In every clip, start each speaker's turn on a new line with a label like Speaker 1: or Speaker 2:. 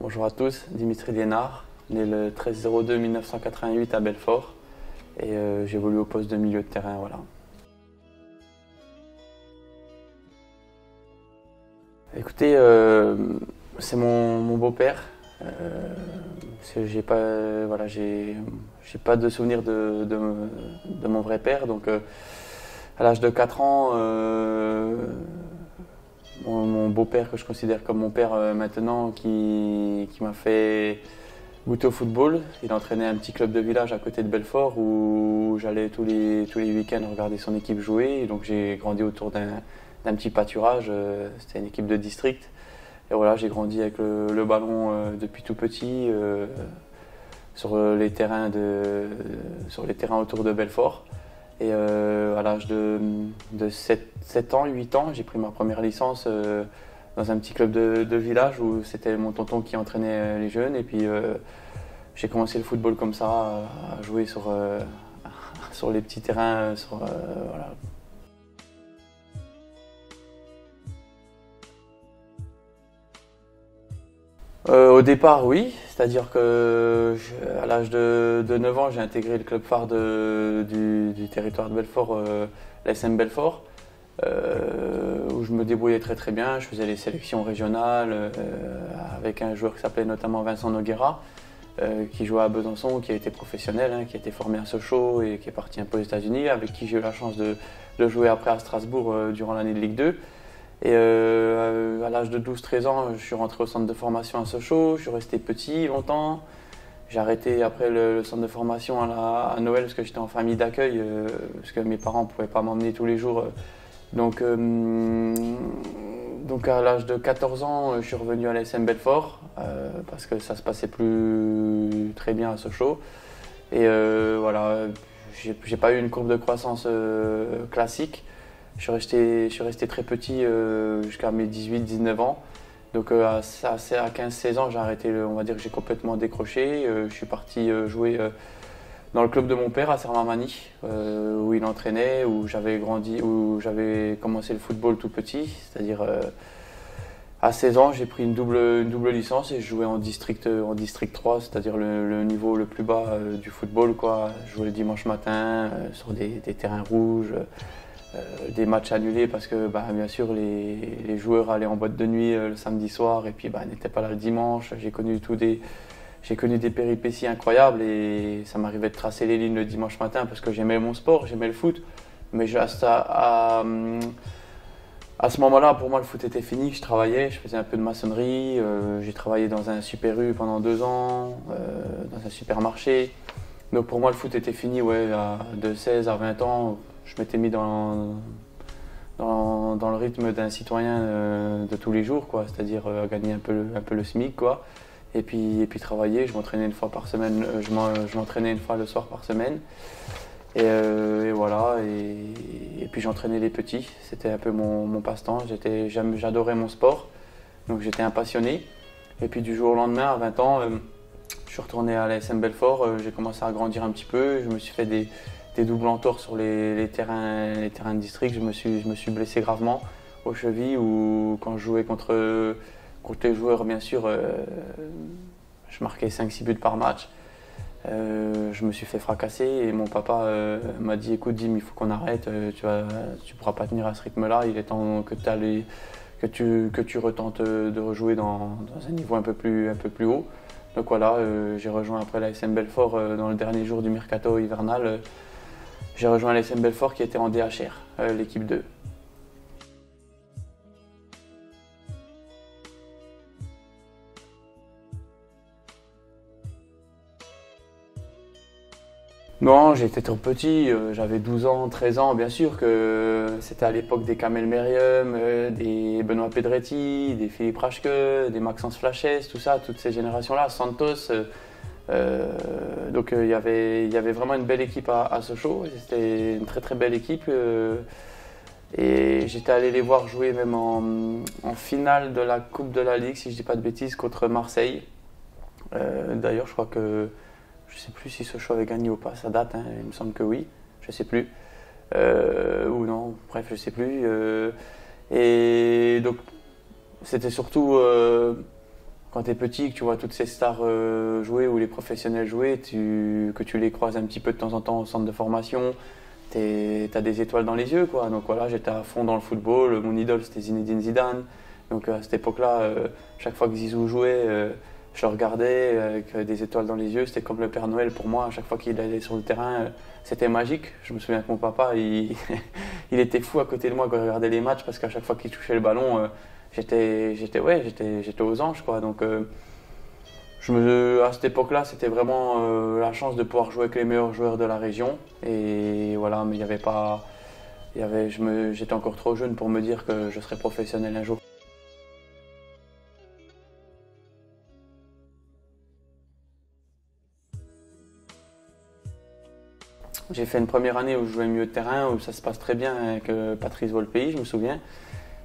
Speaker 1: Bonjour à tous, Dimitri Liénard, né le 13-02-1988 à Belfort et j'évolue au poste de milieu de terrain. Voilà. Écoutez, c'est mon beau-père. J'ai pas, voilà, j'ai pas de souvenir de mon vrai père. Donc, à l'âge de 4 ans, mon beau-père, que je considère comme mon père maintenant, qui m'a fait goûter au football. Il entraînait un petit club de village à côté de Belfort où j'allais tous les week-ends regarder son équipe jouer. Et donc j'ai grandi autour d'un petit pâturage. C'était une équipe de district. Et voilà, j'ai grandi avec le ballon depuis tout petit sur les terrains autour de Belfort. Et à l'âge de 7 ans, 8 ans, j'ai pris ma première licence dans un petit club de village où c'était mon tonton qui entraînait les jeunes. Et puis j'ai commencé le football comme ça, à jouer sur les petits terrains. Voilà. Au départ, oui, c'est-à-dire que à l'âge de 9 ans, j'ai intégré le club phare du territoire de Belfort, l'ASM Belfort, où je me débrouillais très très bien. Je faisais les sélections régionales avec un joueur qui s'appelait notamment Vincent Noguera, qui jouait à Besançon, qui a été professionnel, hein, qui a été formé à Sochaux et qui est parti un peu aux États-Unis, avec qui j'ai eu la chance de jouer après à Strasbourg durant l'année de Ligue 2. Et à l'âge de 12-13 ans, je suis rentré au centre de formation à Sochaux. Je suis resté petit longtemps. J'ai arrêté après le centre de formation à Noël parce que j'étais en famille d'accueil, parce que mes parents ne pouvaient pas m'emmener tous les jours. Donc à l'âge de 14 ans, je suis revenu à l'ASM Belfort parce que ça se passait plus très bien à Sochaux. Et voilà, j'ai pas eu une courbe de croissance classique. Je suis resté très petit jusqu'à mes 18-19 ans. Donc à 15-16 ans, j'ai arrêté, on va dire que j'ai complètement décroché. Je suis parti jouer dans le club de mon père à Sermamani, où il entraînait, où j'avais grandi, où j'avais commencé le football tout petit. C'est-à-dire à 16 ans, j'ai pris une double licence et je jouais en district 3, c'est-à-dire le niveau le plus bas du football, quoi. Je jouais le dimanche matin sur des terrains rouges. Des matchs annulés parce que bien sûr les joueurs allaient en boîte de nuit le samedi soir et puis n'étaient pas là le dimanche. J'ai connu des péripéties incroyables et ça m'arrivait de tracer les lignes le dimanche matin parce que j'aimais mon sport, j'aimais le foot. Mais à ce moment-là, pour moi, le foot était fini. Je travaillais, je faisais un peu de maçonnerie. J'ai travaillé dans un super U pendant 2 ans, dans un supermarché. Donc pour moi, le foot était fini, ouais, de 16 à 20 ans. Je m'étais mis dans le rythme d'un citoyen de tous les jours, quoi, c'est-à-dire gagner un peu le SMIC, quoi. Et puis travailler. Je m'entraînais une fois par semaine. Je m'entraînais une fois le soir par semaine. Et voilà. Et puis j'entraînais les petits. C'était un peu mon passe-temps. J'adorais mon sport. Donc j'étais un passionné. Et puis du jour au lendemain, à 20 ans, je suis retourné à l'ASM Belfort. J'ai commencé à grandir un petit peu. Je me suis fait des doubles entorses sur les terrains de district. Je me suis blessé gravement aux chevilles ou quand je jouais contre les joueurs, bien sûr, je marquais 5-6 buts par match. Je me suis fait fracasser et mon papa m'a dit écoute Dim, il faut qu'on arrête, tu pourras pas tenir à ce rythme-là, il est temps que tu retentes de rejouer dans un niveau un peu plus haut. Donc voilà, j'ai rejoint après l'ASM Belfort dans le dernier jour du mercato hivernal. J'ai rejoint l'ASM Belfort qui était en DHR, l'équipe 2. Non, j'étais trop petit, j'avais 12 ans, 13 ans, bien sûr que c'était à l'époque des Kamel Meriem, des Benoît Pedretti, des Philippe Raschke, des Maxence Flachès, tout ça, toutes ces générations-là, Santos. Donc il y avait vraiment une belle équipe à Sochaux, c'était une très très belle équipe. Et j'étais allé les voir jouer même en finale de la Coupe de la Ligue, si je ne dis pas de bêtises, contre Marseille. D'ailleurs, je crois que je ne sais plus si Sochaux avait gagné ou pas, ça date, hein, il me semble que oui, je ne sais plus. Ou non, bref, je ne sais plus. Et donc, c'était surtout quand tu es petit, que tu vois toutes ces stars jouer ou les professionnels jouer, que tu les croises un petit peu de temps en temps au centre de formation, tu as des étoiles dans les yeux, quoi. Donc voilà, j'étais à fond dans le football. Mon idole, c'était Zinedine Zidane. Donc à cette époque-là, chaque fois que Zizou jouait, je le regardais avec des étoiles dans les yeux. C'était comme le Père Noël pour moi. À chaque fois qu'il allait sur le terrain, c'était magique. Je me souviens que mon papa, il était fou à côté de moi quand il regardait les matchs parce qu'à chaque fois qu'il touchait le ballon, j'étais aux anges, quoi. Donc à cette époque-là, c'était vraiment la chance de pouvoir jouer avec les meilleurs joueurs de la région. Et voilà, mais il y avait pas, j'étais encore trop jeune pour me dire que je serais professionnel un jour. J'ai fait une première année où je jouais milieu de terrain, où ça se passe très bien avec Patrice Volpey, je me souviens,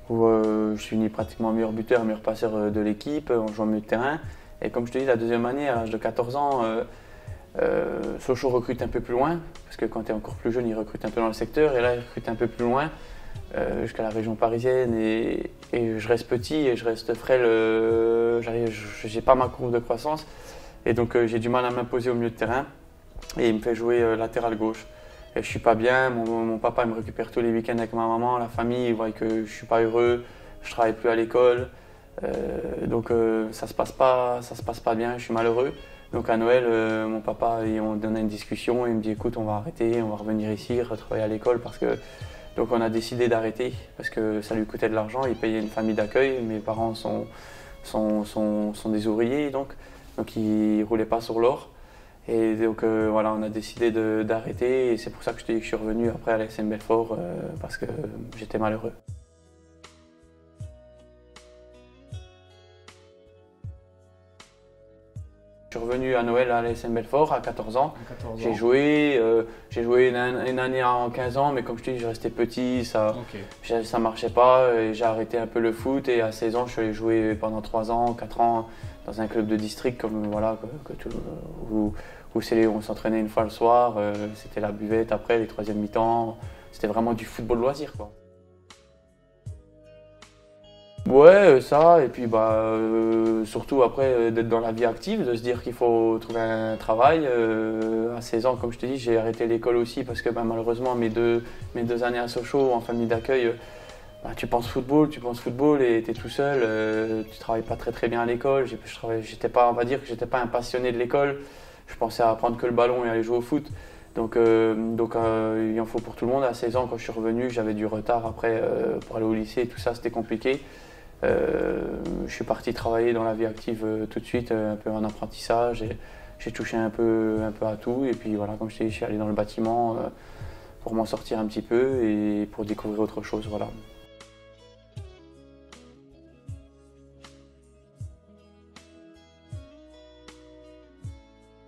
Speaker 1: où je suis ni pratiquement meilleur buteur, meilleur passeur de l'équipe, on joue au milieu de terrain. Et comme je te dis, la deuxième année, à l'âge de 14 ans, Sochaux recrute un peu plus loin, parce que quand tu es encore plus jeune, il recrute un peu dans le secteur, et là, il recrute un peu plus loin, jusqu'à la région parisienne, et je reste petit et je reste frêle, j'ai pas ma courbe de croissance, et donc j'ai du mal à m'imposer au milieu de terrain, et il me fait jouer latéral gauche. Et je suis pas bien, mon papa il me récupère tous les week-ends avec ma maman, la famille, il voit que je suis pas heureux, je travaille plus à l'école, donc ça se passe pas bien, je suis malheureux. Donc à Noël, mon papa, on donne une discussion, il me dit écoute, on va arrêter, on va revenir ici, retravailler à l'école parce que. Donc on a décidé d'arrêter parce que ça lui coûtait de l'argent, il payait une famille d'accueil, mes parents sont des ouvriers donc ils ne roulaient pas sur l'or. Et donc voilà, on a décidé d'arrêter et c'est pour ça que je te dis que je suis revenu après à l'ASM Belfort parce que j'étais malheureux. Je suis revenu à Noël à l'ASM Belfort à 14 ans. J'ai joué une année en 15 ans, mais comme je te dis, je restais petit, ça marchait pas. Et j'ai arrêté un peu le foot et à 16 ans, je suis allé jouer pendant 3 ans, 4 ans dans un club de district comme voilà, où on s'entraînait une fois le soir. C'était la buvette après, les troisièmes mi-temps. C'était vraiment du football loisir, quoi. Ouais, ça, et puis surtout après d'être dans la vie active, de se dire qu'il faut trouver un travail. À 16 ans, comme je te dis, j'ai arrêté l'école aussi parce que malheureusement mes deux années à Sochaux en famille d'accueil, tu penses football et tu es tout seul, tu travailles pas très très bien à l'école. J'étais pas, on va dire que j'étais pas un passionné de l'école, je pensais à prendre que le ballon et aller jouer au foot. Donc il en faut pour tout le monde. À 16 ans, quand je suis revenu, j'avais du retard après pour aller au lycée et tout ça, c'était compliqué. Je suis parti travailler dans la vie active tout de suite, un peu en apprentissage. Et j'ai touché un peu à tout. Et puis voilà, comme je t'ai dit, je suis allé dans le bâtiment pour m'en sortir un petit peu et pour découvrir autre chose. Voilà.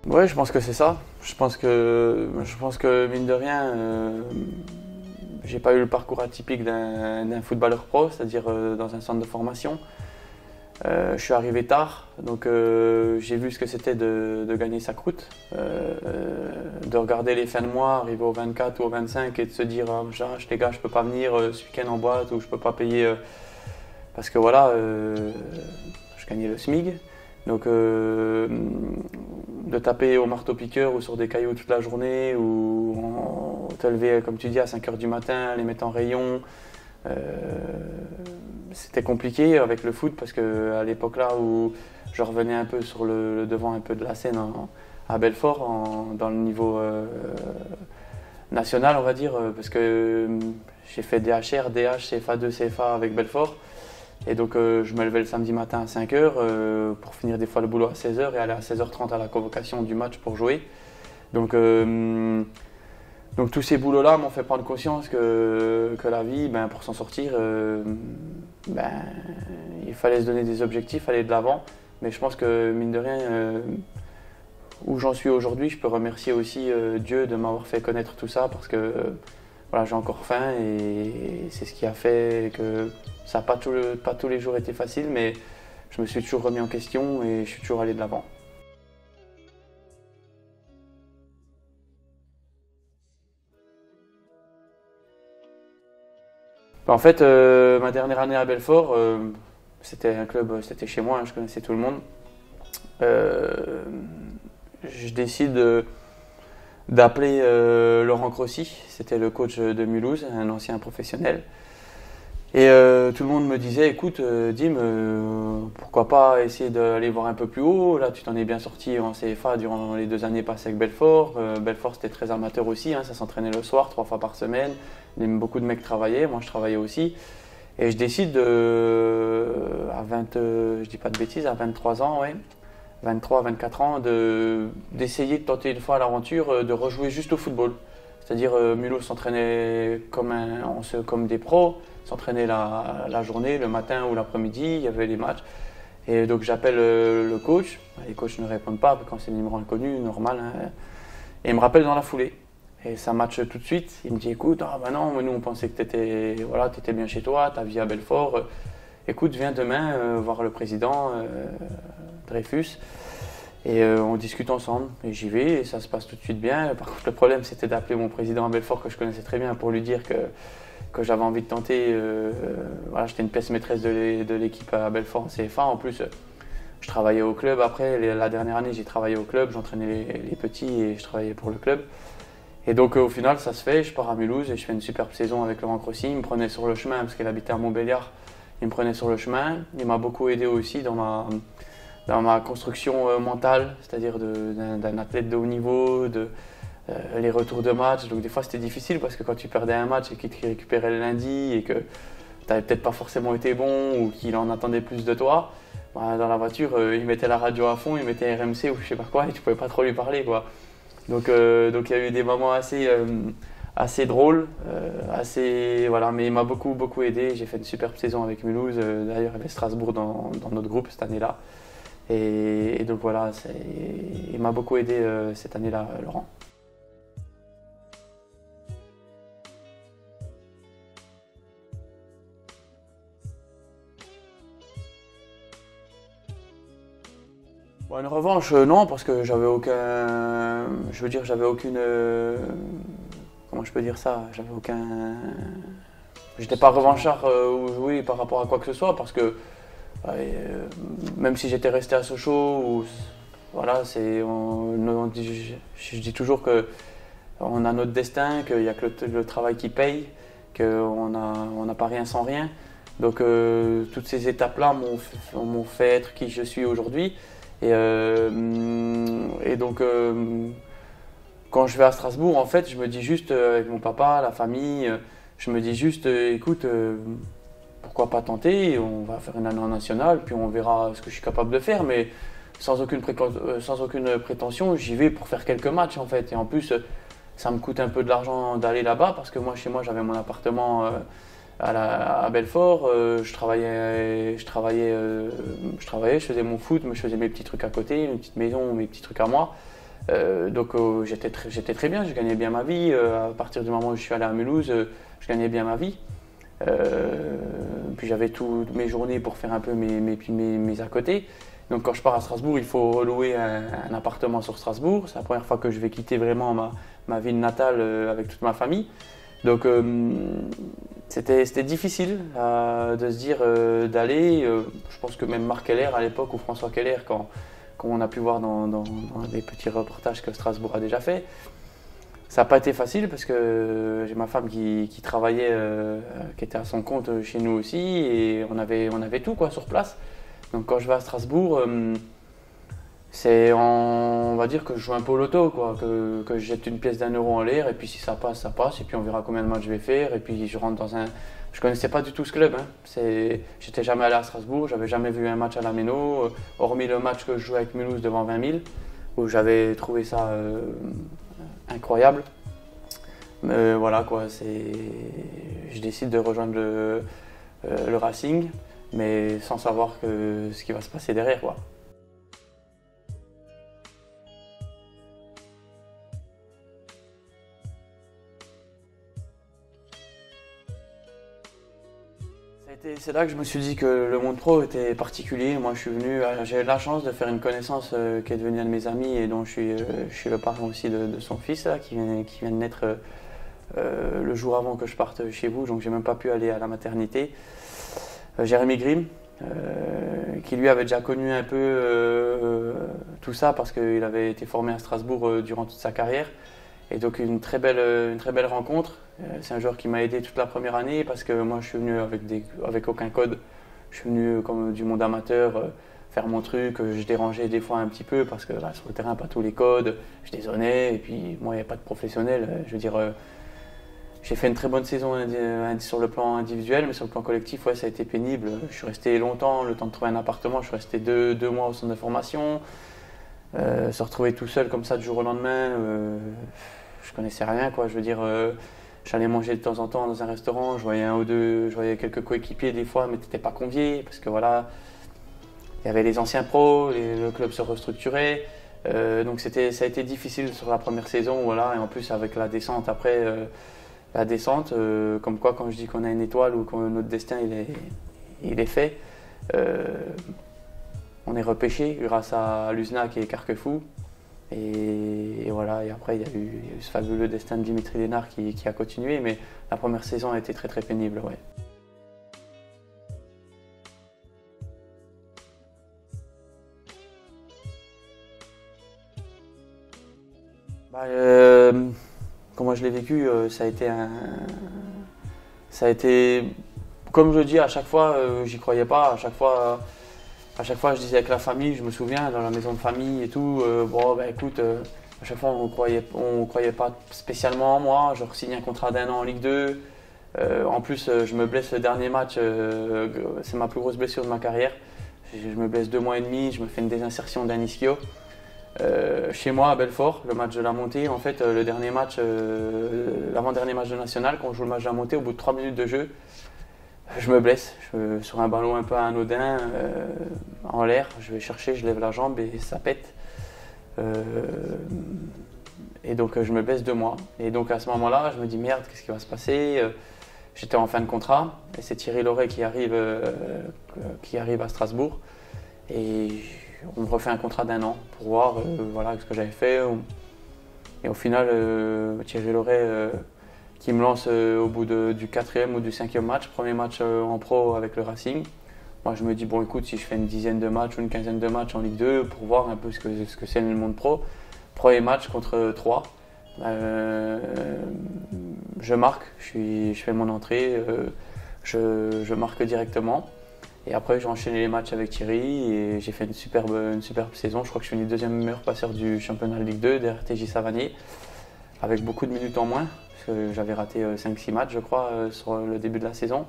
Speaker 1: Ouais, je pense que c'est ça. Je pense que mine de rien, j'ai pas eu le parcours atypique d'un footballeur pro, c'est-à-dire dans un centre de formation. Je suis arrivé tard, donc j'ai vu ce que c'était de gagner sa croûte, de regarder les fins de mois, arriver au 24 ou au 25 et de se dire les gars, je peux pas venir ce week-end en boîte ou je peux pas payer parce que voilà, je gagnais le SMIG. Donc de taper au marteau-piqueur ou sur des cailloux toute la journée ou te lever, comme tu dis, à 5 h du matin, les mettre en rayon. C'était compliqué avec le foot parce qu'à l'époque là où je revenais un peu sur le devant un peu de la scène à Belfort, dans le niveau national on va dire, parce que j'ai fait DHR, DH, CFA2, CFA avec Belfort. Et donc je me levais le samedi matin à 5 h pour finir des fois le boulot à 16 h et aller à 16 h 30 à la convocation du match pour jouer. Donc tous ces boulots-là m'ont fait prendre conscience que la vie, pour s'en sortir, il fallait se donner des objectifs, aller de l'avant. Mais je pense que mine de rien, où j'en suis aujourd'hui, je peux remercier aussi Dieu de m'avoir fait connaître tout ça parce que voilà, j'ai encore faim et c'est ce qui a fait que ça n'a pas tous les jours été facile, mais je me suis toujours remis en question et je suis toujours allé de l'avant. En fait, ma dernière année à Belfort, C'était un club, c'était chez moi, hein, je connaissais tout le monde. Je décide d'appeler Laurent Crossi, c'était le coach de Mulhouse, un ancien professionnel. Et tout le monde me disait, écoute Dim, pourquoi pas essayer d'aller voir un peu plus haut, là tu t'en es bien sorti en CFA durant les 2 années passées avec Belfort. Belfort c'était très amateur aussi, hein, ça s'entraînait le soir, 3 fois par semaine, beaucoup de mecs travaillaient, moi je travaillais aussi. Et je décide à 20, je dis pas de bêtises, à 23 ans, ouais, 23, 24 ans, d'essayer de tenter une fois l'aventure de rejouer juste au football. C'est-à-dire Mulhouse s'entraînait comme des pros, s'entraînait la journée, le matin ou l'après-midi, il y avait les matchs. Et donc j'appelle le coach, les coachs ne répondent pas quand c'est des numéros inconnus, normal, hein. Et il me rappelle dans la foulée. Et ça match tout de suite, il me dit écoute, non, nous on pensait que t'étais bien chez toi, ta vie à Belfort, écoute viens demain voir le président Dreyfus. Et on discute ensemble, et j'y vais, et ça se passe tout de suite bien. Par contre, le problème, c'était d'appeler mon président à Belfort, que je connaissais très bien, pour lui dire que j'avais envie de tenter. Voilà, j'étais une pièce maîtresse de l'équipe à Belfort en CFA. En plus, je travaillais au club après. La dernière année, j'ai travaillé au club, j'entraînais les petits et je travaillais pour le club. Et donc, au final, ça se fait. Je pars à Mulhouse et je fais une superbe saison avec Laurent Crossi. Il me prenait sur le chemin, parce qu'il habitait à Montbéliard. Il me prenait sur le chemin. Il m'a beaucoup aidé aussi dans ma construction mentale, c'est-à-dire d'un athlète de haut niveau, les retours de match. Donc des fois c'était difficile parce que quand tu perdais un match et qu'il te récupérait le lundi et que tu n'avais peut-être pas forcément été bon ou qu'il en attendait plus de toi, bah, dans la voiture il mettait la radio à fond, il mettait RMC ou je sais pas quoi et tu pouvais pas trop lui parler, quoi. Donc il y a eu des moments assez drôles, voilà, mais il m'a beaucoup aidé. J'ai fait une superbe saison avec Mulhouse, d'ailleurs il y avait Strasbourg dans notre groupe cette année-là. Et donc voilà, il m'a beaucoup aidé cette année-là, Laurent. Bon, une revanche, non, parce que j'avais aucun. Je veux dire, j'avais aucune. Comment je peux dire ça? J'avais aucun. J'étais pas revanchard ou joué par rapport à quoi que ce soit, parce que. Même si j'étais resté à Sochaux, voilà, je dis toujours qu'on a notre destin, qu'il n'y a que le travail qui paye, qu'on n'a pas rien sans rien. Donc toutes ces étapes-là m'ont fait être qui je suis aujourd'hui. Et donc quand je vais à Strasbourg, en fait, je me dis juste avec mon papa, la famille, je me dis juste, écoute, pourquoi pas tenter, on va faire une année en nationale, puis on verra ce que je suis capable de faire, mais sans aucune prétention, j'y vais pour faire quelques matchs en fait. Et en plus, ça me coûte un peu de l'argent d'aller là-bas, parce que moi, chez moi, j'avais mon appartement à Belfort, je travaillais, je faisais mon foot, mais je faisais mes petits trucs à côté, une petite maison, mes petits trucs à moi. Donc j'étais très bien, je gagnais bien ma vie. À partir du moment où je suis allé à Mulhouse, je gagnais bien ma vie. Puis j'avais toutes mes journées pour faire un peu mes à côté. Donc quand je pars à Strasbourg, il faut relouer un appartement sur Strasbourg. C'est la première fois que je vais quitter vraiment ma ville natale avec toute ma famille. Donc c'était difficile de se dire d'aller. Je pense que même Marc Keller à l'époque, ou François Keller, quand on a pu voir dans des petits reportages que Strasbourg a déjà fait, ça n'a pas été facile parce que j'ai ma femme qui travaillait, qui était à son compte chez nous aussi, et on avait tout quoi sur place. Donc quand je vais à Strasbourg, on va dire que je joue un peu au loto, quoi, que je jette une pièce d'1 euro en l'air, et puis si ça passe, ça passe, et puis on verra combien de matchs je vais faire, et puis je rentre dans un. Je connaissais pas du tout ce club, hein. J'étais jamais allé à Strasbourg, j'avais jamais vu un match à la Méno, hormis le match que je jouais avec Mulhouse devant 20 000, où j'avais trouvé ça incroyable. Voilà quoi, je décide de rejoindre le Racing, mais sans savoir ce qui va se passer derrière, quoi. C'est là que je me suis dit que le monde pro était particulier. Moi, j'ai eu la chance de faire une connaissance qui est devenue un de mes amis et dont je suis le parrain aussi de son fils, là, qui vient de naître le jour avant que je parte chez vous, donc j'ai même pas pu aller à la maternité. Jérémy Grimm, qui lui avait déjà connu un peu tout ça parce qu'il avait été formé à Strasbourg durant toute sa carrière. Et donc une très belle rencontre. C'est un joueur qui m'a aidé toute la première année parce que moi je suis venu avec aucun code. Je suis venu comme du monde amateur faire mon truc. Je dérangeais des fois un petit peu parce que sur le terrain, pas tous les codes. Je dézonnais et puis moi il n'y a pas de professionnel. Je veux dire, j'ai fait une très bonne saison sur le plan individuel, mais sur le plan collectif, ouais, ça a été pénible. Je suis resté longtemps, le temps de trouver un appartement. Je suis resté deux mois au centre de formation. Se retrouver tout seul comme ça du jour au lendemain, je connaissais rien quoi. Je veux dire, j'allais manger de temps en temps dans un restaurant, je voyais quelques coéquipiers des fois, mais t'étais pas convié parce que voilà, il y avait les anciens pros, le club se restructurait, donc ça a été difficile sur la première saison, voilà, et en plus avec la descente après, comme quoi quand je dis qu'on a une étoile ou que notre destin il est fait. On est repêché grâce à Luznac et Carquefou. Et voilà, et après il y a eu ce fabuleux destin de Dimitri Lénard qui a continué, mais la première saison a été très très pénible. Ouais. Comment je l'ai vécu, ça a été, comme je dis à chaque fois, j'y croyais pas, à chaque fois, je disais avec la famille, je me souviens, dans la maison de famille et tout, écoute, à chaque fois, on croyait pas spécialement en moi. Je re-signe un contrat d'1 an en Ligue 2. En plus, je me blesse le dernier match, c'est ma plus grosse blessure de ma carrière. Je me blesse 2 mois et demi, je me fais une désinsertion d'un ischio. Chez moi à Belfort, le match de la montée, en fait, le dernier match, l'avant-dernier match de National, quand on joue le match de la montée, au bout de 3 minutes de jeu, je me blesse sur un ballon un peu anodin en l'air. Je vais chercher, je lève la jambe et ça pète. Et donc je me blesse 2 mois. Et donc à ce moment-là, je me dis merde, qu'est-ce qui va se passer? J'étais en fin de contrat et c'est Thierry Loret qui arrive à Strasbourg. Et on me refait un contrat d'1 an pour voir voilà, ce que j'avais fait. Et au final, Thierry Loret qui me lance au bout du 4e ou du 5e match, premier match en pro avec le Racing. Moi je me dis bon écoute, si je fais une dizaine de matchs ou une quinzaine de matchs en Ligue 2 pour voir un peu ce que c'est le monde pro, premier match contre 3, je marque, je fais mon entrée, je marque directement. Et après j'ai enchaîné les matchs avec Thierry et j'ai fait une superbe saison. Je crois que je suis le deuxième meilleur passeur du championnat de Ligue 2 derrière TJ Savanier, avec beaucoup de minutes en moins. J'avais raté 5-6 matchs, je crois, sur le début de la saison.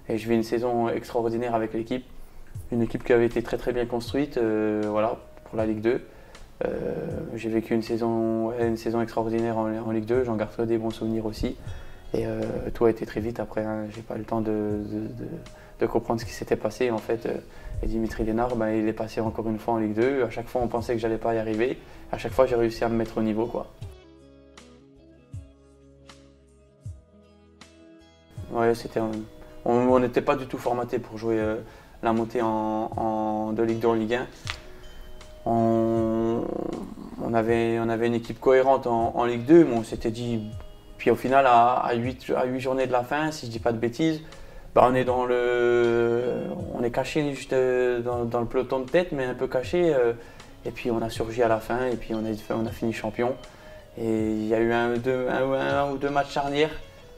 Speaker 1: Et je vis une saison extraordinaire avec l'équipe. Une équipe qui avait été très très bien construite voilà, pour la Ligue 2. J'ai vécu une saison extraordinaire en Ligue 2, j'en garde des bons souvenirs aussi. Et tout a été très vite après, hein. J'ai pas eu le temps de comprendre ce qui s'était passé. En fait, et Dimitri Lénard, il est passé encore une fois en Ligue 2. À chaque fois, on pensait que j'allais pas y arriver. À chaque fois, j'ai réussi à me mettre au niveau, quoi. Ouais, on n'était pas du tout formaté pour jouer la montée de Ligue 2 en Ligue 1. On avait une équipe cohérente en Ligue 2, mais on s'était dit, puis au final, à 8 journées de la fin, si je dis pas de bêtises, on est caché juste dans le peloton de tête, mais un peu caché. Et puis on a surgi à la fin, et puis on a fini champion. Et il y a eu un ou deux matchs charnières.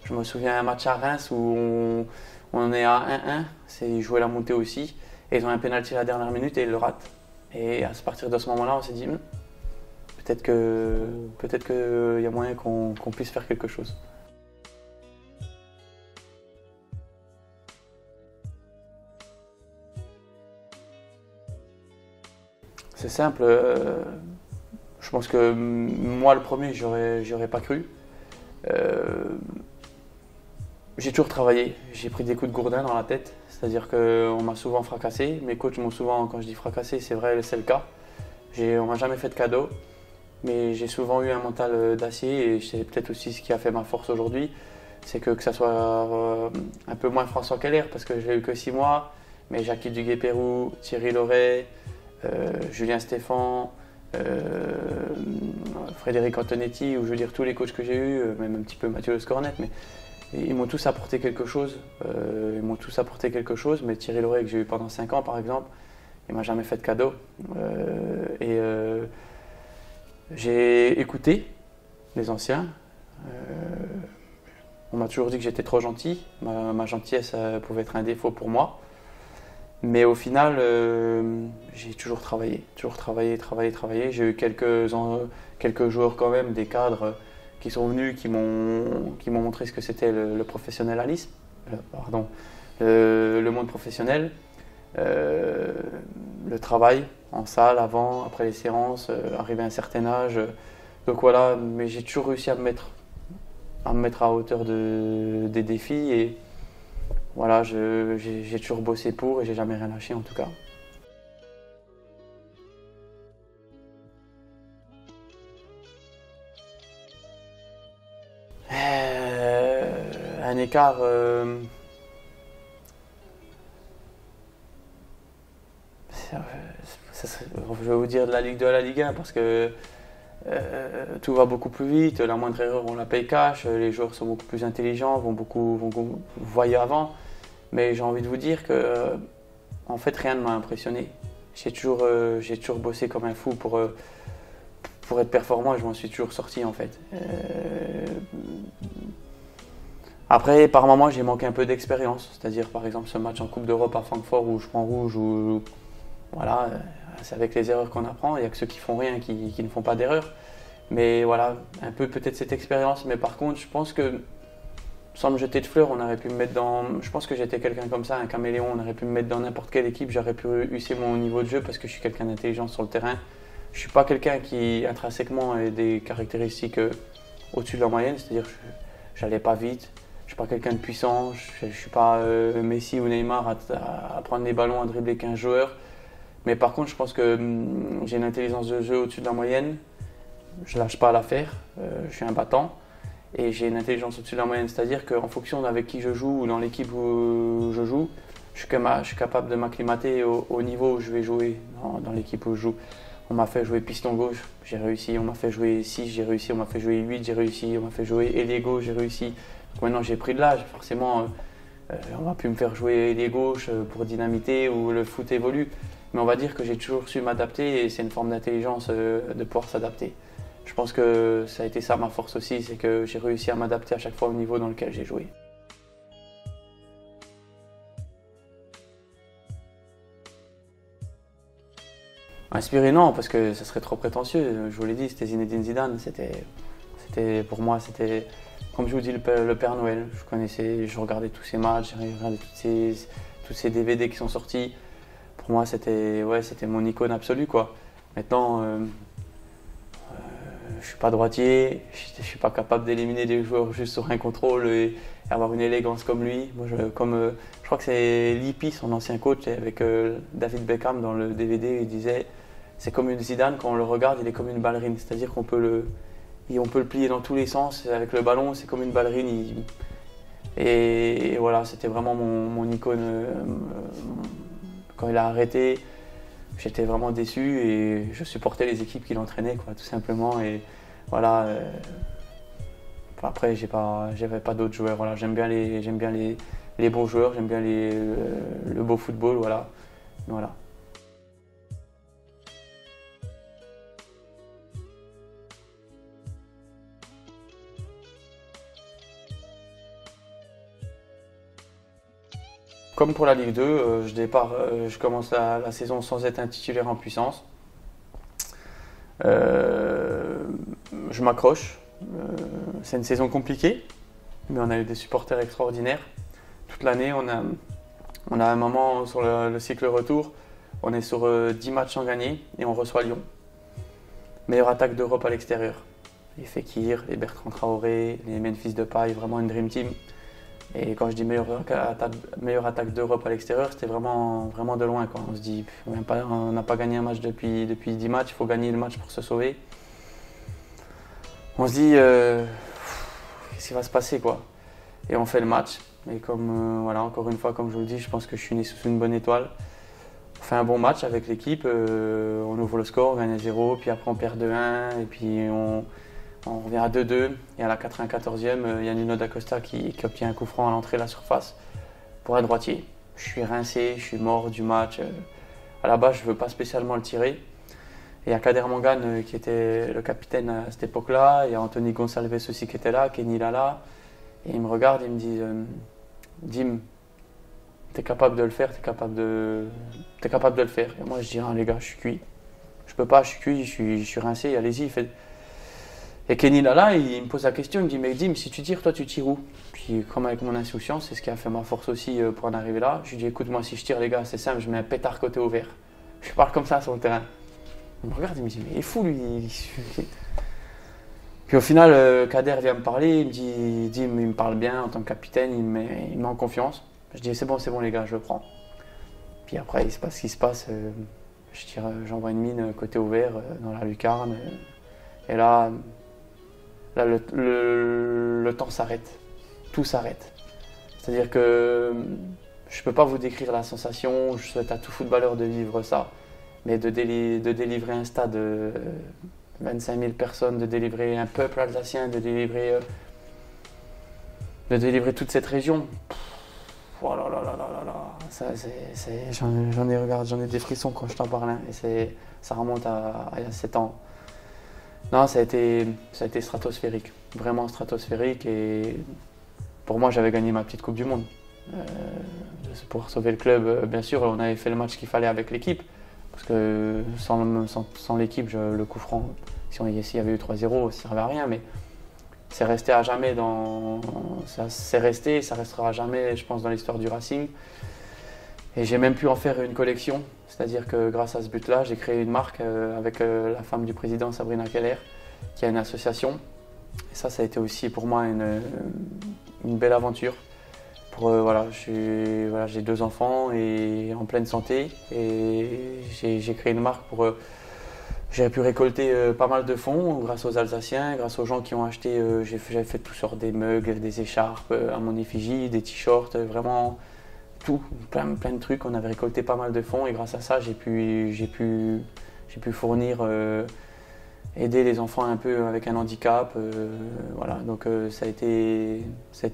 Speaker 1: Je me souviens un match à Reims où on est à 1-1, c'est jouer la montée aussi. Et ils ont un pénalty à la dernière minute et ils le ratent. Et à partir de ce moment-là, on s'est dit peut-être qu'il y a moyen qu'on puisse faire quelque chose. C'est simple. Je pense que moi, le premier, j'aurais pas cru. J'ai toujours travaillé, j'ai pris des coups de gourdin dans la tête, c'est-à-dire qu'on m'a souvent fracassé. Mes coachs m'ont souvent, quand je dis fracassé, c'est vrai, c'est le cas. On m'a jamais fait de cadeau, mais j'ai souvent eu un mental d'acier et c'est peut-être aussi ce qui a fait ma force aujourd'hui. C'est que ça soit un peu moins François Keller, parce que j'ai eu que 6 mois, mais Jackie Duguay-Pérou, Thierry Loret, Julien Stéphan, Frédéric Antonetti, ou je veux dire tous les coachs que j'ai eus, même un petit peu Mathieu Le Scornet, mais ils m'ont tous apporté quelque chose. Mais Thierry Laurey, que j'ai eu pendant 5 ans par exemple, il m'a jamais fait de cadeau. J'ai écouté les anciens. On m'a toujours dit que j'étais trop gentil. Ma gentillesse pouvait être un défaut pour moi. Mais au final, j'ai toujours travaillé. J'ai eu quelques joueurs quand même, des cadres qui sont venus, qui m'ont montré ce que c'était le professionnalisme, le monde professionnel, le travail en salle, avant, après les séances, arrivé à un certain âge. Donc voilà, mais j'ai toujours réussi à me mettre à hauteur des défis et voilà, j'ai toujours bossé pour et j'ai jamais rien lâché en tout cas. Un écart. Je vais vous dire de la Ligue 2 à la Ligue 1 parce que tout va beaucoup plus vite. La moindre erreur, on la paye cash. Les joueurs sont beaucoup plus intelligents, vont voyer avant. Mais j'ai envie de vous dire que, en fait, rien ne m'a impressionné. J'ai toujours bossé comme un fou pour être performant et je m'en suis toujours sorti en fait. Après, par moments, j'ai manqué un peu d'expérience. C'est-à-dire, par exemple, ce match en Coupe d'Europe à Francfort où je prends rouge, voilà, c'est avec les erreurs qu'on apprend. Il n'y a que ceux qui font rien qui ne font pas d'erreurs. Mais voilà, un peu peut-être cette expérience. Mais par contre, je pense que sans me jeter de fleurs, on aurait pu me mettre dans. Je pense que j'étais quelqu'un comme ça, un caméléon. On aurait pu me mettre dans n'importe quelle équipe. J'aurais pu hausser mon niveau de jeu parce que je suis quelqu'un d'intelligent sur le terrain. Je ne suis pas quelqu'un qui intrinsèquement a des caractéristiques au-dessus de la moyenne. C'est-à-dire que je n'allais pas vite. Je ne suis pas quelqu'un de puissant. Je ne suis pas Messi ou Neymar à prendre les ballons, à dribbler 15 joueurs. Mais par contre, je pense que j'ai une intelligence de jeu au-dessus de la moyenne. Je ne lâche pas à la faire. Je suis un battant. Et j'ai une intelligence au-dessus de la moyenne. C'est-à-dire qu'en fonction d'avec qui je joue ou dans l'équipe où je joue, je suis capable de m'acclimater au niveau où je vais jouer dans l'équipe où je joue. On m'a fait jouer piston gauche, j'ai réussi. On m'a fait jouer 6, j'ai réussi. On m'a fait jouer 8, j'ai réussi. On m'a fait jouer ailier gauche, j'ai réussi. Donc maintenant, j'ai pris de l'âge. Forcément, on va plus me faire jouer ailier gauche pour dynamiter ou le foot évolue. Mais on va dire que j'ai toujours su m'adapter et c'est une forme d'intelligence de pouvoir s'adapter. Je pense que ça a été ça ma force aussi, c'est que j'ai réussi à m'adapter à chaque fois au niveau dans lequel j'ai joué. Inspiré, non, parce que ça serait trop prétentieux. Je vous l'ai dit, c'était Zinedine Zidane. Pour moi, c'était, comme je vous dis, le Père Noël. Je regardais tous ses matchs, j'ai regardé tous ces DVD qui sont sortis. Pour moi, c'était mon icône absolue, quoi. Maintenant, je suis pas droitier, je suis pas capable d'éliminer des joueurs juste sur un contrôle et avoir une élégance comme lui. Moi, je crois que c'est Lippi, son ancien coach, avec David Beckham dans le DVD, il disait c'est comme une Zidane, quand on le regarde, il est comme une ballerine, c'est-à-dire qu'on peut le plier dans tous les sens avec le ballon, c'est comme une ballerine. Et voilà, c'était vraiment mon icône. Quand il a arrêté, j'étais vraiment déçu et je supportais les équipes qu'il entraînait, quoi, tout simplement. Et voilà. Après, j'avais pas d'autres joueurs. Voilà, j'aime bien les bons joueurs, j'aime bien le beau football, voilà. Voilà. Comme pour la Ligue 2, je commence la saison sans être un titulaire en puissance. Je m'accroche. C'est une saison compliquée, mais on a eu des supporters extraordinaires. Toute l'année, on a un moment sur le cycle retour, on est sur 10 matchs sans gagner et on reçoit Lyon. Meilleure attaque d'Europe à l'extérieur. Les Fekir, les Bertrand Traoré, les Memphis Depay, vraiment une dream team. Et quand je dis meilleure attaque d'Europe à l'extérieur, c'était vraiment, vraiment de loin, quoi. On se dit, on n'a pas gagné un match depuis 10 matchs, il faut gagner le match pour se sauver. On se dit, qu'est-ce qui va se passer, quoi. Et on fait le match. Et comme, voilà, encore une fois, comme je vous le dis, je pense que je suis né sous une bonne étoile. On fait un bon match avec l'équipe, on ouvre le score, on gagne 0, puis après on perd 2-1, et puis On revient à 2-2 et à la 94e, Yannino Dacosta qui obtient un coup franc à l'entrée de la surface pour un droitier. Je suis rincé, je suis mort du match. À la base, je ne veux pas spécialement le tirer. Et il y a Kader Mangane qui était le capitaine à cette époque-là. Il y a Anthony Gonçalves aussi qui était là, Kenny Lala. Et il me regarde et il me dit Dim, t'es capable de le faire, t'es capable de le faire. Et moi je dis les gars, je suis cuit. Je peux pas, je suis cuit, je suis rincé, allez-y. Et Kenny Lala, il me pose la question, il me dit mais Dim, si tu tires, toi tu tires où? Puis comme avec mon insouciance, c'est ce qui a fait ma force aussi pour en arriver là. Je lui dis écoute, moi si je tire les gars, c'est simple, je mets un pétard côté ouvert. Je parle comme ça sur le terrain. Il me regarde, il me dit mais il est fou lui. Puis au final, Kader vient me parler, il me dit Dim, il me parle bien en tant que capitaine, il me met en confiance. Je dis c'est bon les gars, je le prends. Puis après il se passe ce qui se passe, j'envoie une mine côté ouvert dans la lucarne. Et là le temps s'arrête, tout s'arrête. C'est-à-dire que je ne peux pas vous décrire la sensation, je souhaite à tout footballeur de vivre ça, mais de délivrer un stade de 25 000 personnes, de délivrer un peuple alsacien, de délivrer toute cette région. Oh là là là là là, j'en ai des frissons quand je t'en parle, hein, et ça remonte à il y a 7 ans. Non, ça a été stratosphérique, vraiment stratosphérique, et pour moi j'avais gagné ma petite Coupe du Monde. Pour sauver le club, bien sûr, on avait fait le match qu'il fallait avec l'équipe, parce que sans l'équipe, le coup franc, s'il y avait eu 3-0, ça ne servait à rien, mais c'est resté à jamais ça restera à jamais, je pense, dans l'histoire du Racing. Et j'ai même pu en faire une collection, c'est-à-dire que grâce à ce but-là, j'ai créé une marque avec la femme du président, Sabrina Keller, qui a une association. Et ça a été aussi pour moi une belle aventure. J'ai 2 enfants et en pleine santé, et j'ai créé une marque pour... J'ai pu récolter pas mal de fonds grâce aux Alsaciens, grâce aux gens qui ont acheté. J'avais fait toutes sortes, des mugs, des écharpes à mon effigie, des t-shirts, vraiment tout, plein de trucs. On avait récolté pas mal de fonds et grâce à ça, j'ai pu fournir, aider les enfants un peu avec un handicap. Voilà, donc ça a été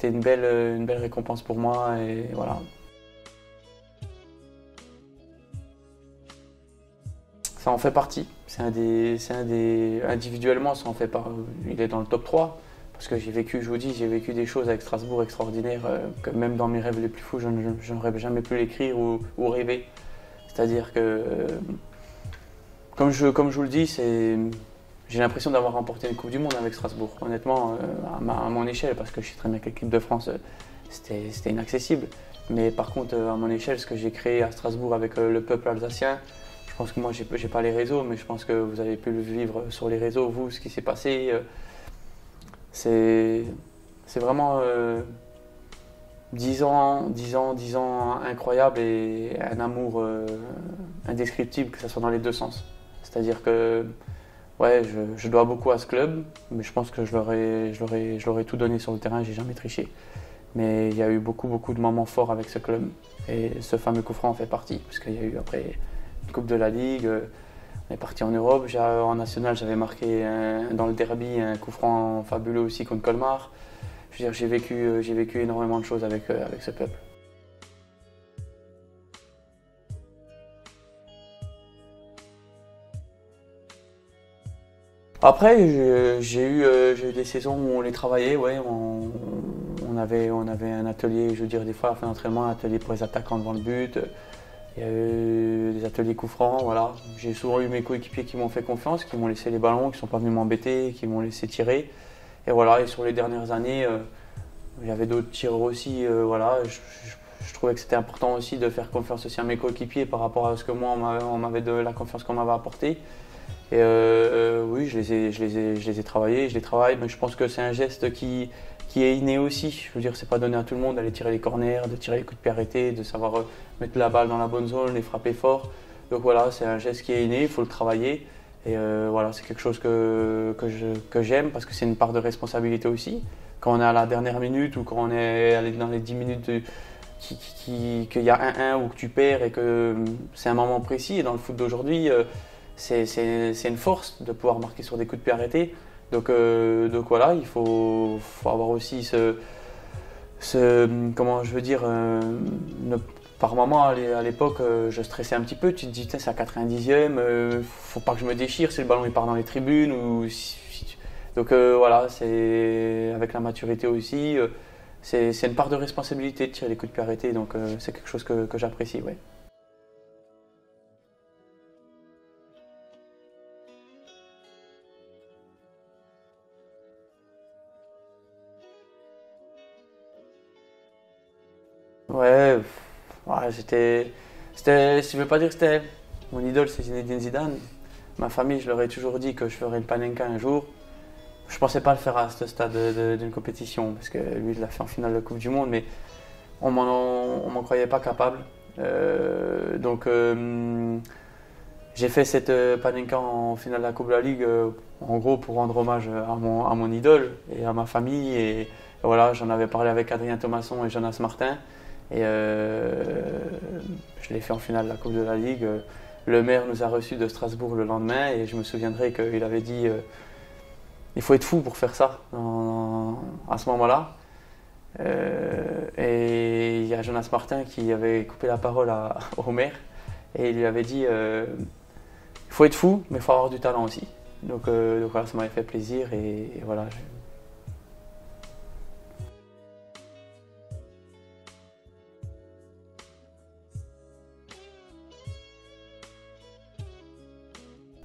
Speaker 1: une belle récompense pour moi, et voilà. Ça en fait partie. Individuellement, ça en fait pas. Il est dans le top 3. Parce que j'ai vécu des choses avec Strasbourg extraordinaires que même dans mes rêves les plus fous, je n'aurais jamais pu l'écrire ou rêver. C'est-à-dire que, comme je vous le dis, j'ai l'impression d'avoir remporté une Coupe du Monde avec Strasbourg. Honnêtement, à mon échelle, parce que je sais très bien que l'équipe de France, c'était inaccessible. Mais par contre, à mon échelle, ce que j'ai créé à Strasbourg avec le peuple alsacien, je pense que moi, j'ai pas les réseaux, mais je pense que vous avez pu le vivre sur les réseaux, vous, ce qui s'est passé. C'est vraiment 10 ans incroyables et un amour indescriptible, que ce soit dans les 2 sens. C'est-à-dire que ouais, je dois beaucoup à ce club, mais je pense que je leur ai tout donné sur le terrain, j'ai jamais triché. Mais il y a eu beaucoup de moments forts avec ce club, et ce fameux coup franc en fait partie, parce qu'il y a eu après une Coupe de la Ligue, on est parti en Europe. En national, j'avais marqué dans le derby un coup franc fabuleux aussi contre Colmar. Je veux dire, j'ai vécu énormément de choses avec ce peuple. Après, j'ai eu des saisons où on les travaillait, ouais, on avait un atelier, je veux dire, des fois, à la fin d'entraînement, un atelier pour les attaquants devant le but. Il y a eu des ateliers coups francs, voilà. J'ai souvent eu mes coéquipiers qui m'ont fait confiance, qui m'ont laissé les ballons, qui ne sont pas venus m'embêter, qui m'ont laissé tirer. Et voilà, et sur les dernières années, il y avait d'autres tireurs aussi, voilà. Je trouvais que c'était important aussi de faire confiance aussi à mes coéquipiers par rapport à ce que moi, la confiance qu'on m'avait apportée. Et oui, je les ai travaillés, je les travaille, mais je pense que c'est un geste qui est inné aussi. Je veux dire, c'est pas donné à tout le monde d'aller tirer les corners, de tirer les coups de pied arrêtés, de savoir mettre la balle dans la bonne zone, les frapper fort. Donc voilà, c'est un geste qui est inné, il faut le travailler. Et voilà, c'est quelque chose que j'aime, parce que c'est une part de responsabilité aussi. Quand on est à la dernière minute, ou quand on est allé dans les 10 minutes qu'il y a 1-1 ou que tu perds et que c'est un moment précis. Et dans le foot d'aujourd'hui, c'est une force de pouvoir marquer sur des coups de pied arrêtés. Donc voilà, faut avoir aussi comment je veux dire, par moment à l'époque, je stressais un petit peu. Tu te dis, c'est à 90e, faut pas que je me déchire si le ballon il part dans les tribunes. Donc voilà, c'est avec la maturité aussi. C'est une part de responsabilité de tirer les coups de pied arrêtés, donc c'est quelque chose que j'apprécie. Ouais. Ouais, ouais, je veux pas dire que c'était mon idole, c'est Zinedine Zidane. Ma famille, je leur ai toujours dit que je ferais le Panenka un jour. Je pensais pas le faire à ce stade d'une compétition, parce que lui, il l'a fait en finale de Coupe du Monde, mais on m'en croyait pas capable. Donc j'ai fait cette Panenka en finale de la Coupe de la Ligue, en gros pour rendre hommage à mon idole et à ma famille. Et voilà, j'en avais parlé avec Adrien Thomasson et Jonas Martin. Et je l'ai fait en finale de la Coupe de la Ligue. Le maire nous a reçus de Strasbourg le lendemain et je me souviendrai qu'il avait dit il faut être fou pour faire ça à ce moment-là. Et il y a Jonas Martin qui avait coupé la parole au maire et il lui avait dit il faut être fou, mais il faut avoir du talent aussi. Donc voilà, ça m'avait fait plaisir et voilà.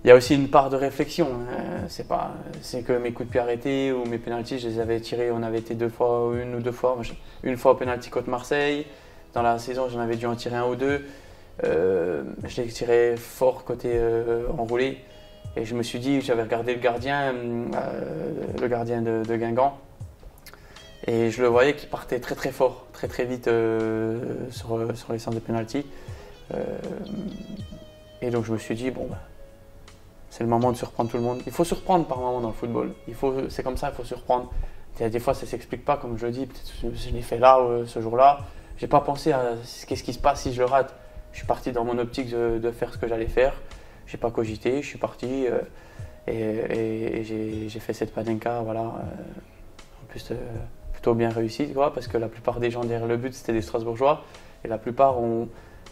Speaker 1: Il y a aussi une part de réflexion. C'est que mes coups de pied arrêtés ou mes pénaltys, je les avais tirés. On avait été une ou deux fois. Une fois au pénalty contre Marseille. Dans la saison, j'en avais dû en tirer un ou deux. Je les tirais fort côté enroulé. Et je me suis dit, j'avais regardé le gardien de Guingamp. Et je le voyais qui partait très très fort, très très vite sur les séances de pénalty. Et donc je me suis dit, bon, c'est le moment de surprendre tout le monde. Il faut surprendre par moment dans le football. C'est comme ça, il faut surprendre. Des fois, ça ne s'explique pas, comme je le dis. Peut-être je l'ai fait là, ce jour-là. Je n'ai pas pensé à qu'est-ce qui se passe si je le rate. Je suis parti dans mon optique de faire ce que j'allais faire. Je n'ai pas cogité, je suis parti et j'ai fait cette Panenka. Voilà. En plus, plutôt bien réussi, quoi, parce que la plupart des gens derrière le but, c'était des Strasbourgeois. Et la plupart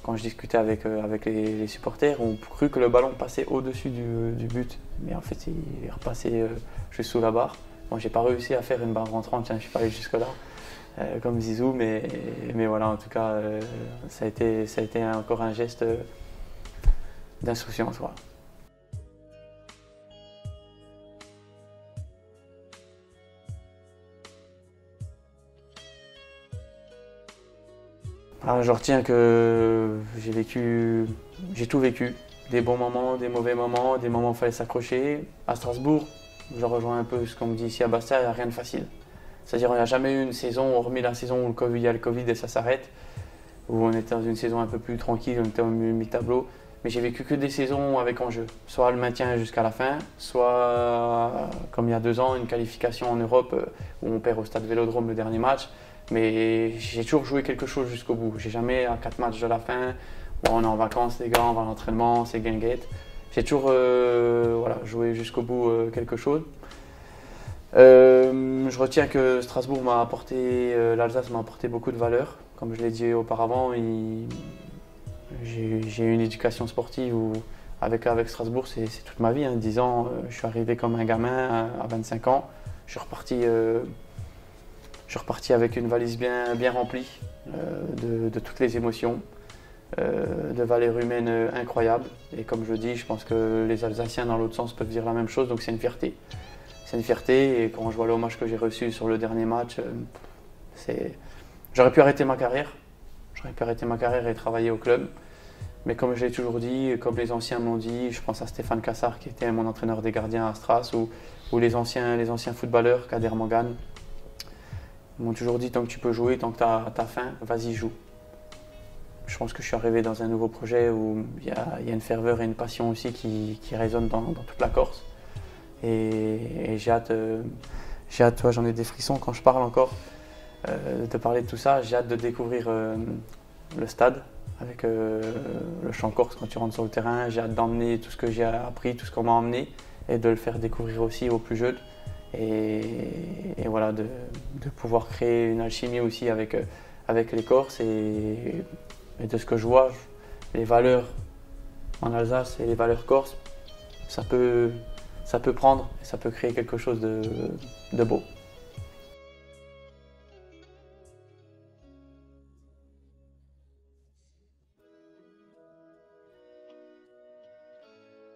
Speaker 1: quand je discutais avec les supporters, ont cru que le ballon passait au-dessus du but. Mais en fait, il est repassé juste sous la barre. Moi, j'ai pas réussi à faire une barre rentrante, je suis pas allé jusque-là, comme Zizou, mais voilà, en tout cas, ça a été encore un geste d'insouciance. Voilà. Alors, je retiens que j'ai tout vécu, des bons moments, des mauvais moments, des moments où il fallait s'accrocher. À Strasbourg, je rejoins un peu ce qu'on me dit ici à Bastia, il n'y a rien de facile. C'est-à-dire qu'il n'y a jamais eu une saison, hormis la saison où il y a le Covid et ça s'arrête, où on était dans une saison un peu plus tranquille, on était au mi-tableau. Mais j'ai vécu que des saisons avec enjeu, soit le maintien jusqu'à la fin, soit comme il y a 2 ans, une qualification en Europe où on perd au stade Vélodrome le dernier match. Mais j'ai toujours joué quelque chose jusqu'au bout. J'ai jamais, à 4 matchs de la fin, bon, on est en vacances les gars, on va à l'entraînement, c'est guinguette. J'ai toujours joué jusqu'au bout quelque chose. Je retiens que Strasbourg m'a apporté, l'Alsace m'a apporté beaucoup de valeur. Comme je l'ai dit auparavant, j'ai eu une éducation sportive où, avec Strasbourg, c'est toute ma vie. 10 ans, je suis arrivé comme un gamin à 25 ans. Je suis reparti avec une valise bien remplie de toutes les émotions, de valeurs humaines incroyables. Et comme je dis, je pense que les Alsaciens dans l'autre sens peuvent dire la même chose, donc c'est une fierté. C'est une fierté et quand je vois l'hommage que j'ai reçu sur le dernier match, j'aurais pu arrêter ma carrière. J'aurais pu arrêter ma carrière et travailler au club. Mais comme je l'ai toujours dit, comme les anciens m'ont dit, je pense à Stéphane Cassard qui était mon entraîneur des gardiens à Stras ou les anciens footballeurs, Kader Mangane. Ils m'ont toujours dit, tant que tu peux jouer, tant que tu as faim, vas-y, joue. Je pense que je suis arrivé dans un nouveau projet où il y a une ferveur et une passion aussi qui résonnent dans toute la Corse. Et j'ai hâte, j'en ai des frissons quand je parle encore, de parler de tout ça. J'ai hâte de découvrir le stade avec le chant corse quand tu rentres sur le terrain. J'ai hâte d'emmener tout ce que j'ai appris, tout ce qu'on m'a emmené et de le faire découvrir aussi aux plus jeunes. et voilà, de pouvoir créer une alchimie aussi avec les Corses et de ce que je vois, les valeurs en Alsace et les valeurs corses, ça peut prendre et ça peut créer quelque chose de beau.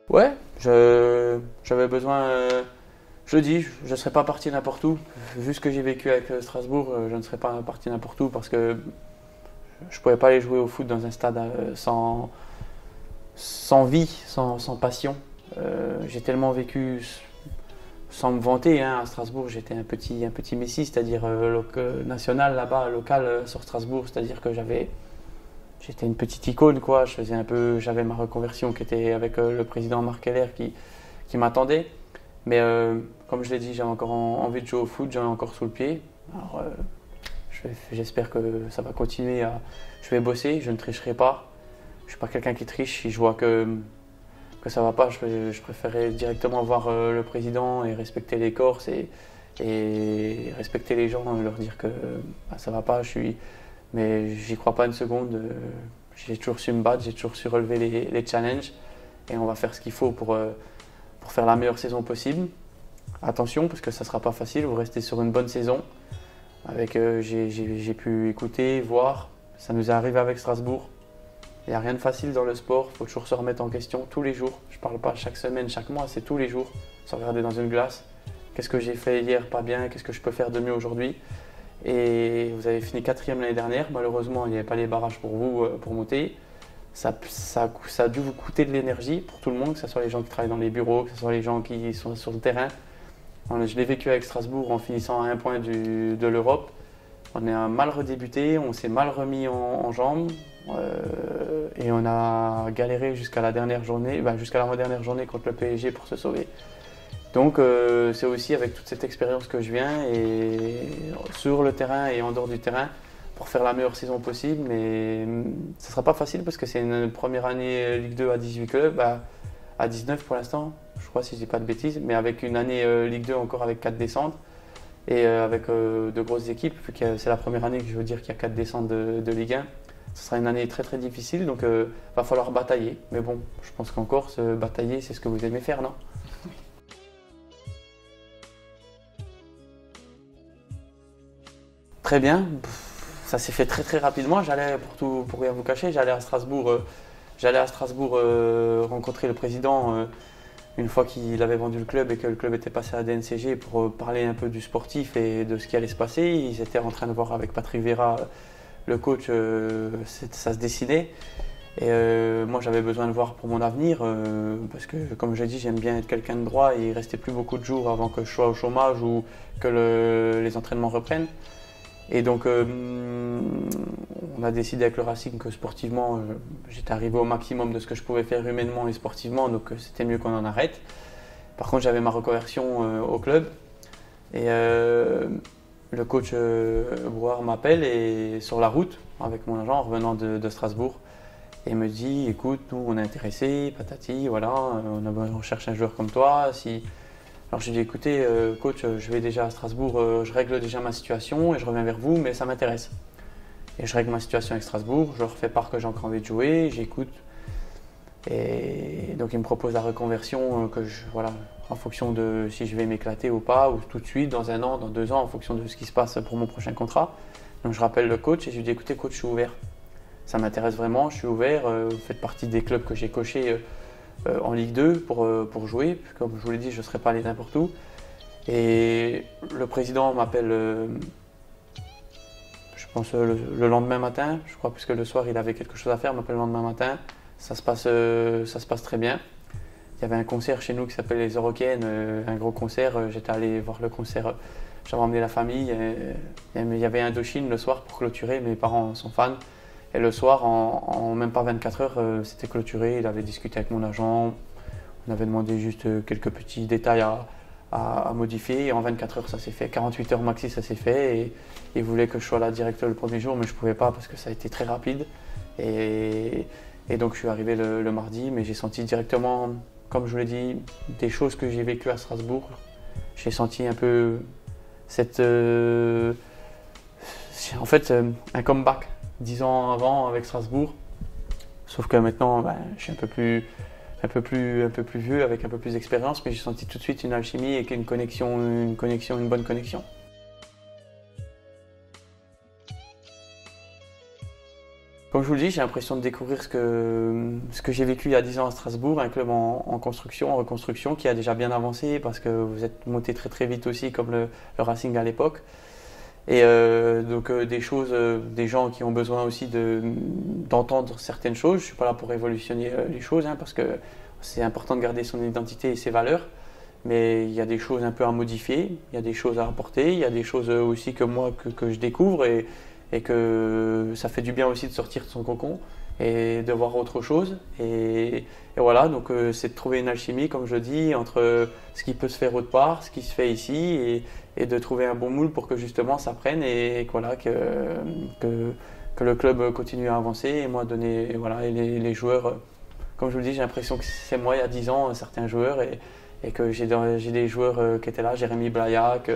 Speaker 1: Ouais, j'avais besoin. Je le dis, je ne serais pas parti n'importe où. Vu ce que j'ai vécu avec Strasbourg, je ne serais pas parti n'importe où parce que je ne pouvais pas aller jouer au foot dans un stade sans vie, sans passion. J'ai tellement vécu, sans me vanter, hein, à Strasbourg, j'étais un petit messie, c'est-à-dire national là-bas, local sur Strasbourg, c'est-à-dire que j'étais une petite icône, quoi. J'avais ma reconversion qui était avec le président Marc Keller qui m'attendait. Mais comme je l'ai dit, j'avais encore envie de jouer au foot, j'en ai encore sous le pied. Alors, j'espère que ça va continuer. Je vais bosser, je ne tricherai pas. Je ne suis pas quelqu'un qui triche. Si je vois que ça ne va pas, je préférerais directement voir le président et respecter les Corses et respecter les gens et leur dire que ça ne va pas. Mais j'y crois pas une seconde. J'ai toujours su me battre, j'ai toujours su relever les challenges et on va faire ce qu'il faut pour faire la meilleure saison possible. Attention, parce que ça ne sera pas facile, vous restez sur une bonne saison. J'ai pu écouter, voir, ça nous est arrivé avec Strasbourg. Il n'y a rien de facile dans le sport, il faut toujours se remettre en question tous les jours. Je ne parle pas chaque semaine, chaque mois, c'est tous les jours. Se regarder dans une glace, qu'est-ce que j'ai fait hier pas bien, qu'est-ce que je peux faire de mieux aujourd'hui. Et vous avez fini 4e l'année dernière, malheureusement il n'y avait pas les barrages pour vous pour monter. Ça a dû vous coûter de l'énergie pour tout le monde, que ce soit les gens qui travaillent dans les bureaux, que ce soit les gens qui sont sur le terrain. Je l'ai vécu avec Strasbourg en finissant à un point de l'Europe. On a mal redébuté, on s'est mal remis en jambes et on a galéré jusqu'à la dernière journée, jusqu'à l'avant-dernière journée contre le PSG pour se sauver. Donc c'est aussi avec toute cette expérience que je viens et sur le terrain et en dehors du terrain pour faire la meilleure saison possible, mais ce ne sera pas facile parce que c'est une première année Ligue 2 à 18 clubs, à 19 pour l'instant, je crois si je ne dis pas de bêtises, mais avec une année Ligue 2 encore avec 4 descentes et avec de grosses équipes, vu que c'est la première année que je veux dire qu'il y a 4 descentes de Ligue 1. Ce sera une année très très difficile, donc va falloir batailler. Mais bon, je pense qu'encore, batailler, c'est ce que vous aimez faire, non ? Très bien. Ça s'est fait très très rapidement. Pour rien vous cacher, j'allais à Strasbourg, rencontrer le président une fois qu'il avait vendu le club et que le club était passé à DNCG pour parler un peu du sportif et de ce qui allait se passer. Ils étaient en train de voir avec Patrick Vieira, le coach, ça se dessinait. Et moi j'avais besoin de voir pour mon avenir parce que comme je l'ai dit, j'aime bien être quelqu'un de droit et il restait plus beaucoup de jours avant que je sois au chômage ou que les entraînements reprennent. Et donc, on a décidé avec le Racing que sportivement, j'étais arrivé au maximum de ce que je pouvais faire humainement et sportivement, donc c'était mieux qu'on en arrête. Par contre, j'avais ma reconversion au club et le coach Brouard m'appelle et sur la route avec mon agent en revenant de Strasbourg et me dit écoute, nous on est intéressés, patati, voilà, on cherche un joueur comme toi. Alors je lui ai dit écoutez coach, je vais déjà à Strasbourg, je règle déjà ma situation et je reviens vers vous, mais ça m'intéresse. Et je règle ma situation avec Strasbourg, je leur fais part que j'ai encore envie de jouer, j'écoute. Et donc il me propose la reconversion voilà, en fonction de si je vais m'éclater ou pas, ou tout de suite, dans 1 an, dans 2 ans, en fonction de ce qui se passe pour mon prochain contrat. Donc je rappelle le coach et je lui dis écoutez coach, je suis ouvert. Ça m'intéresse vraiment, je suis ouvert, vous faites partie des clubs que j'ai cochés en Ligue 2 pour jouer. Comme je vous l'ai dit, je ne serais pas allé n'importe où. Et le président m'appelle, je pense, le lendemain matin, je crois, puisque le soir il avait quelque chose à faire, il m'appelle le lendemain matin. Ça se passe très bien. Il y avait un concert chez nous qui s'appelle les Eurocaines, un gros concert. J'étais allé voir le concert, j'avais emmené la famille. Il y avait Indochine le soir pour clôturer, mes parents sont fans. Et le soir, en même pas 24 heures, c'était clôturé. Il avait discuté avec mon agent. On avait demandé juste quelques petits détails à modifier. Et en 24 heures, ça s'est fait. 48 heures maxi, ça s'est fait. Et il voulait que je sois là direct le premier jour, mais je ne pouvais pas parce que ça a été très rapide. Et donc, je suis arrivé le mardi, mais j'ai senti directement, comme je vous l'ai dit, des choses que j'ai vécues à Strasbourg. j'ai senti un peu cette, en fait, un comeback 10 ans avant avec Strasbourg. Sauf que maintenant, je suis un peu plus vieux, avec un peu plus d'expérience, mais j'ai senti tout de suite une alchimie et une bonne connexion. Comme je vous le dis, j'ai l'impression de découvrir ce que j'ai vécu il y a 10 ans à Strasbourg, un club en construction, en reconstruction, qui a déjà bien avancé parce que vous êtes monté très très vite aussi, comme le Racing à l'époque. Et donc des gens qui ont besoin aussi d'entendre certaines choses. Je ne suis pas là pour révolutionner les choses, parce que c'est important de garder son identité et ses valeurs. Mais il y a des choses un peu à modifier, il y a des choses à apporter, il y a des choses aussi que moi que je découvre et que ça fait du bien aussi de sortir de son cocon et de voir autre chose. Et voilà, donc c'est de trouver une alchimie, comme je dis, entre ce qui peut se faire autre part, ce qui se fait ici, et de trouver un bon moule pour que justement ça prenne et voilà, que le club continue à avancer et moi donner, voilà, et les joueurs, comme je vous le dis, j'ai l'impression que c'est moi il y a 10 ans, certains joueurs, et que j'ai des joueurs qui étaient là, Jérémy Blaillac,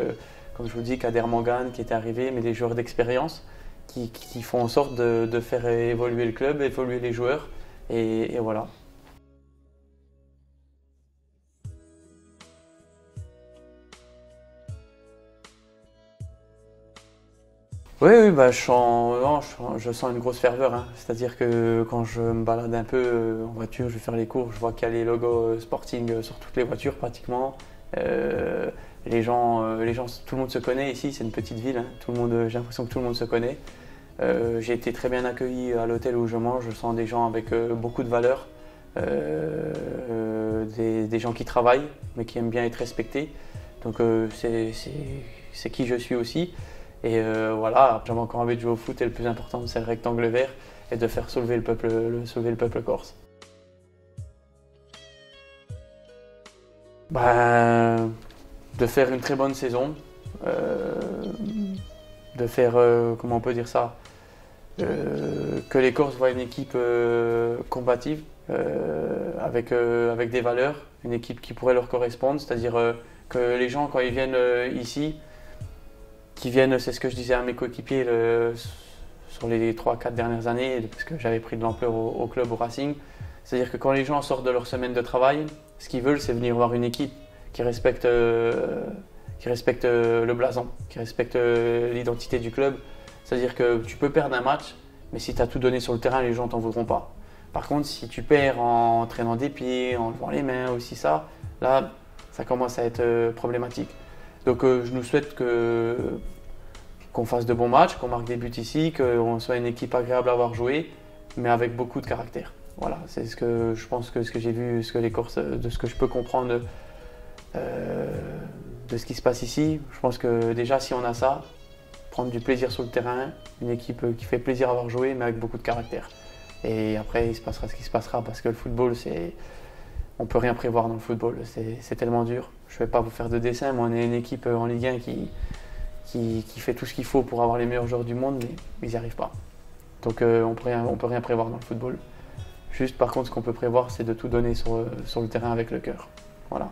Speaker 1: comme je vous dis, Kader Mangane qui était arrivé, mais des joueurs d'expérience qui font en sorte de faire évoluer le club, évoluer les joueurs, et voilà. Oui, je sens une grosse ferveur. C'est-à-dire que quand je me balade un peu en voiture, je vais faire les cours, je vois qu'il y a les logos Sporting sur toutes les voitures pratiquement. Les gens, tout le monde se connaît ici, c'est une petite ville. J'ai l'impression que tout le monde se connaît. J'ai été très bien accueilli à l'hôtel où je mange, je sens des gens avec beaucoup de valeurs, des gens qui travaillent mais qui aiment bien être respectés. Donc c'est qui je suis aussi. Et voilà, j'avais encore envie de jouer au foot et le plus important c'est le rectangle vert et de faire soulever le peuple corse. De faire une très bonne saison, de faire, comment on peut dire ça, que les Corses voient une équipe combative, avec des valeurs, une équipe qui pourrait leur correspondre, c'est-à-dire que les gens quand ils viennent ici, c'est ce que je disais à mes coéquipiers sur les 3-4 dernières années, parce que j'avais pris de l'ampleur au club, au Racing. C'est-à-dire que quand les gens sortent de leur semaine de travail, ce qu'ils veulent, c'est venir voir une équipe qui respecte le blason, qui respecte l'identité du club. C'est-à-dire que tu peux perdre un match, mais si tu as tout donné sur le terrain, les gens t'en voudront pas. Par contre, si tu perds en traînant des pieds, en levant les mains, aussi ça, là, ça commence à être problématique. Donc je nous souhaite qu'on fasse de bons matchs, qu'on marque des buts ici, qu'on soit une équipe agréable à avoir joué, mais avec beaucoup de caractère. Voilà, c'est ce que je pense que ce que j'ai vu, ce que les Corses, de ce que je peux comprendre de ce qui se passe ici. Je pense que déjà si on a ça, prendre du plaisir sur le terrain, une équipe qui fait plaisir à avoir joué, mais avec beaucoup de caractère. Et après, il se passera ce qui se passera, parce que le football, on ne peut rien prévoir dans le football, c'est tellement dur. Je ne vais pas vous faire de dessin, mais on est une équipe en Ligue 1 qui fait tout ce qu'il faut pour avoir les meilleurs joueurs du monde, mais ils n'y arrivent pas. Donc on peut rien prévoir dans le football. Juste par contre, ce qu'on peut prévoir, c'est de tout donner sur le terrain avec le cœur. Voilà.